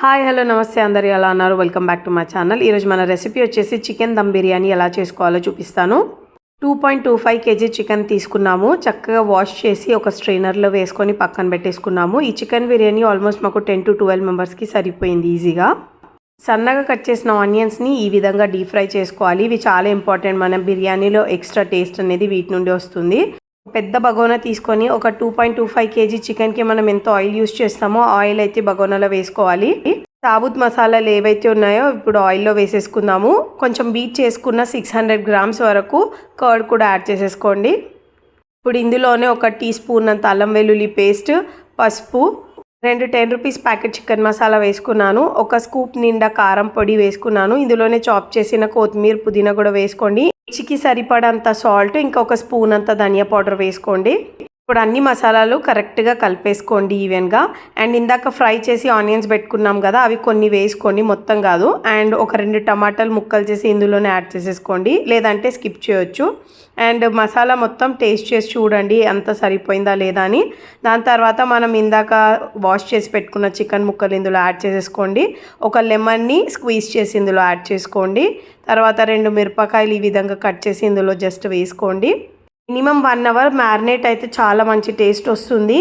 Hi hello నమస్తే అందరు ఎలా ఉన్నారు? Welcome back to my channel. ఈరోజు మన రెసిపీ వచ్చేసి చికెన్ దమ్ బిర్యానీ ఎలా చేసుకోవాలో చూపిస్తాను. 2.25 kg చికెన్ తీసుకున్నాము. చక్కగా వాష్ చేసి ఒక స్ట్రైనర్లో వేసుకొని పక్కన పెట్టేసుకున్నాము. ఈ చికెన్ బిర్యానీ ఆల్మోస్ట్ మాకు 10 to 12 మెంబర్స్కి సరిపోయింది ఈజీగా. సన్నగా కట్ చేసిన ఆనియన్స్ని ఈ విధంగా డీప్ ఫ్రై చేసుకోవాలి. ఇవి చాలా ఇంపార్టెంట్. మన బిర్యానీలో ఎక్స్ట్రా టేస్ట్ అనేది వీటి నుండి వస్తుంది. పెద్ద బగోనా తీసుకొని ఒక 2.25 kg చికెన్కి మనం ఎంత ఆయిల్ యూస్ చేస్తామో ఆయిల్ అయితే బగోనాలో వేసుకోవాలి. సాబుత్ మసాలాలు ఏవైతే ఉన్నాయో ఇప్పుడు ఆయిల్లో వేసేసుకుందాము. కొంచెం బీట్ చేసుకున్న 600 grams వరకు కర్డ్ కూడా యాడ్ చేసేసుకోండి. ఇప్పుడు ఇందులోనే ఒక టీ స్పూన్ అంత అల్లం వెల్లుల్లి పేస్ట్, పసుపు, 2 10 rupees ప్యాకెట్ చికెన్ మసాలా వేసుకున్నాను. ఒక స్కూప్ నిండా కారం పొడి వేసుకున్నాను. ఇందులోనే చాప్ చేసిన కొత్తిమీర, పుదీనా కూడా వేసుకోండి. రుచికి సరిపడంత సాల్ట్, ఇంకా ఒక స్పూన్ అంత ధనియా పౌడర్ వేసుకోండి. ఇప్పుడు అన్ని మసాలాలు కరెక్ట్గా కలిపేసుకోండి ఈవెన్గా. అండ్ ఇందాక ఫ్రై చేసి ఆనియన్స్ పెట్టుకున్నాం కదా, అవి కొన్ని వేసుకోండి, మొత్తం కాదు. అండ్ ఒక 2 టమాటాలు ముక్కలు చేసి ఇందులోనే యాడ్ చేసేసుకోండి, లేదంటే స్కిప్ చేయొచ్చు. అండ్ మసాలా మొత్తం టేస్ట్ చేసి చూడండి అంత సరిపోయిందా లేదా అని. దాని తర్వాత మనం ఇందాక వాష్ చేసి పెట్టుకున్న చికెన్ ముక్కలు ఇందులో యాడ్ చేసేసుకోండి. ఒక లెమన్ని స్క్వీజ్ చేసి ఇందులో యాడ్ చేసుకోండి. తర్వాత 2 మిరపకాయలు ఈ విధంగా కట్ చేసి ఇందులో జస్ట్ వేసుకోండి. మినిమం 1 hour మ్యారినేట్ అయితే చాలా మంచి టేస్ట్ వస్తుంది.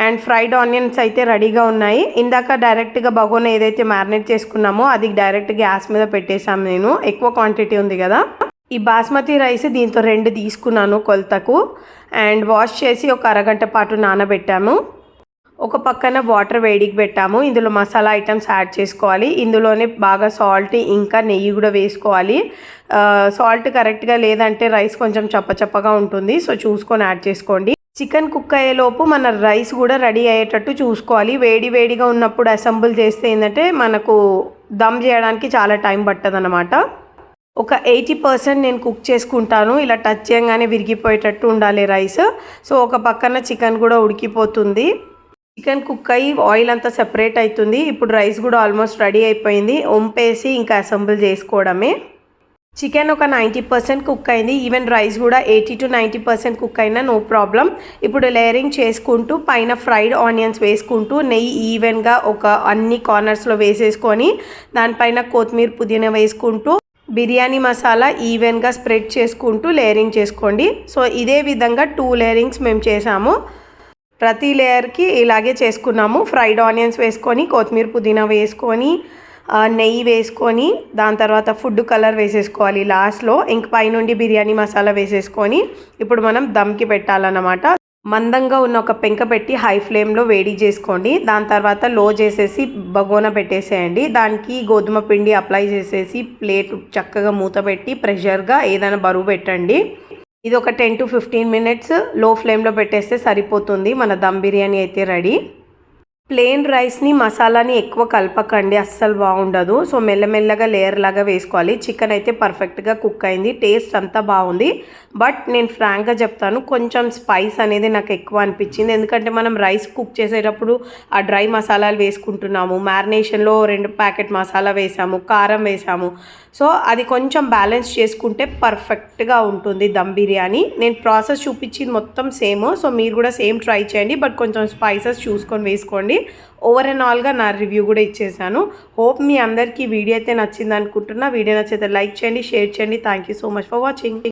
అండ్ ఫ్రైడ్ ఆనియన్స్ అయితే రెడీగా ఉన్నాయి. ఇందాక డైరెక్ట్గా బగోనా ఏదైతే మ్యారినేట్ చేసుకున్నామో అది డైరెక్ట్ గ్యాస్ మీద పెట్టేశాను నేను, ఎక్కువ క్వాంటిటీ ఉంది కదా. ఈ బాస్మతి రైస్ దీంతో 2 తీసుకున్నాను కొలతకు. అండ్ వాష్ చేసి ఒక అరగంట పాటు నానబెట్టాము. ఒక పక్కన వాటర్ వేడికి పెట్టాము. ఇందులో మసాలా ఐటమ్స్ యాడ్ చేసుకోవాలి. ఇందులోనే బాగా సాల్ట్ ఇంకా నెయ్యి కూడా వేసుకోవాలి. సాల్ట్ కరెక్ట్గా లేదంటే రైస్ కొంచెం చప్పచప్పగా ఉంటుంది, సో చూసుకొని యాడ్ చేసుకోండి. చికెన్ కుక్ అయ్యేలోపు మన రైస్ కూడా రెడీ అయ్యేటట్టు చూసుకోవాలి. వేడిగా ఉన్నప్పుడు అసెంబుల్ చేస్తే ఏంటంటే మనకు దమ్ చేయడానికి చాలా టైం పట్టదు అన్నమాట. ఒక 80% నేను కుక్ చేసుకుంటాను. ఇలా టచ్ చేయగానే విరిగిపోయేటట్టు ఉండాలి రైస్. సో ఒక పక్కన చికెన్ కూడా ఉడికిపోతుంది. చికెన్ కుక్ అయ్యి ఆయిల్ అంతా సెపరేట్ అవుతుంది. ఇప్పుడు రైస్ కూడా ఆల్మోస్ట్ రెడీ అయిపోయింది. వంపేసి ఇంకా అసెంబుల్ చేసుకోవడమే. చికెన్ ఒక 90% కుక్ అయింది. ఈవెన్ రైస్ కూడా 80 to 90% కుక్ అయినా నో ప్రాబ్లం. ఇప్పుడు లేయరింగ్ చేసుకుంటూ పైన ఫ్రైడ్ ఆనియన్స్ వేసుకుంటూ నెయ్యి ఈవెన్గా ఒక అన్ని కార్నర్స్లో వేసేసుకొని దానిపైన కొత్తిమీర, పుదీనా వేసుకుంటూ బిర్యానీ మసాలా ఈవెన్గా స్ప్రెడ్ చేసుకుంటూ లేయరింగ్ చేసుకోండి. సో ఇదే విధంగా 2 లేయరింగ్స్ మేము చేసాము. ప్రతి లేయర్కి ఇలాగే చేసుకున్నాము. ఫ్రైడ్ ఆనియన్స్ వేసుకొని, కొత్తిమీర, పుదీనా వేసుకొని, నెయ్యి వేసుకొని, దాని తర్వాత ఫుడ్ కలర్ వేసేసుకోవాలి లాస్ట్లో. ఇంక పైనుండి బిర్యానీ మసాలా వేసేసుకొని ఇప్పుడు మనం దమ్కి పెట్టాలన్నమాట. మందంగా ఉన్న ఒక పెంక పెట్టి హై ఫ్లేమ్లో వేడి చేసుకోండి. దాని తర్వాత లో చేసేసి బగోనా పెట్టేసేయండి. దానికి గోధుమ పిండి అప్లై చేసేసి ప్లేట్ చక్కగా మూత పెట్టి ప్రెషర్గా ఏదైనా బరువు పెట్టండి. ఇది ఒక 10 to 15 minutes లో ఫ్లేమ్లో పెట్టేస్తే సరిపోతుంది. మన దమ్ బిర్యానీ అయితే రెడీ. ప్లెయిన్ రైస్ని మసాలాని ఎక్కువ కలపకండి, అస్సలు బాగుండదు. సో మెల్లమెల్లగా లేయర్ లాగా వేసుకోవాలి. చికెన్ అయితే పర్ఫెక్ట్గా కుక్ అయింది. టేస్ట్ అంతా బాగుంది. బట్ నేను ఫ్రాంక్గా చెప్తాను, కొంచెం స్పైస్ అనేది నాకు ఎక్కువ అనిపించింది. ఎందుకంటే మనం రైస్ కుక్ చేసేటప్పుడు ఆ డ్రై మసాలాలు వేసుకుంటున్నాము. మ్యారినేషన్లో 2 ప్యాకెట్ మసాలా వేసాము, కారం వేసాము. సో అది కొంచెం బ్యాలెన్స్ చేసుకుంటే పర్ఫెక్ట్గా ఉంటుంది దమ్ బిర్యానీ. నేను ప్రాసెస్ చూపించింది మొత్తం సేమ్. సో మీరు కూడా సేమ్ ట్రై చేయండి, బట్ కొంచెం స్పైసెస్ చూసుకొని వేసుకోండి. ఓవరాల్గా నా రివ్యూ కూడా ఇచ్చేసాను. హోప్ మీ అందరికీ వీడియో అయితే నచ్చింది అనుకుంటున్నా. వీడియో నచ్చితే లైక్ చేయండి, షేర్ చేయండి. Thank you so much for watching.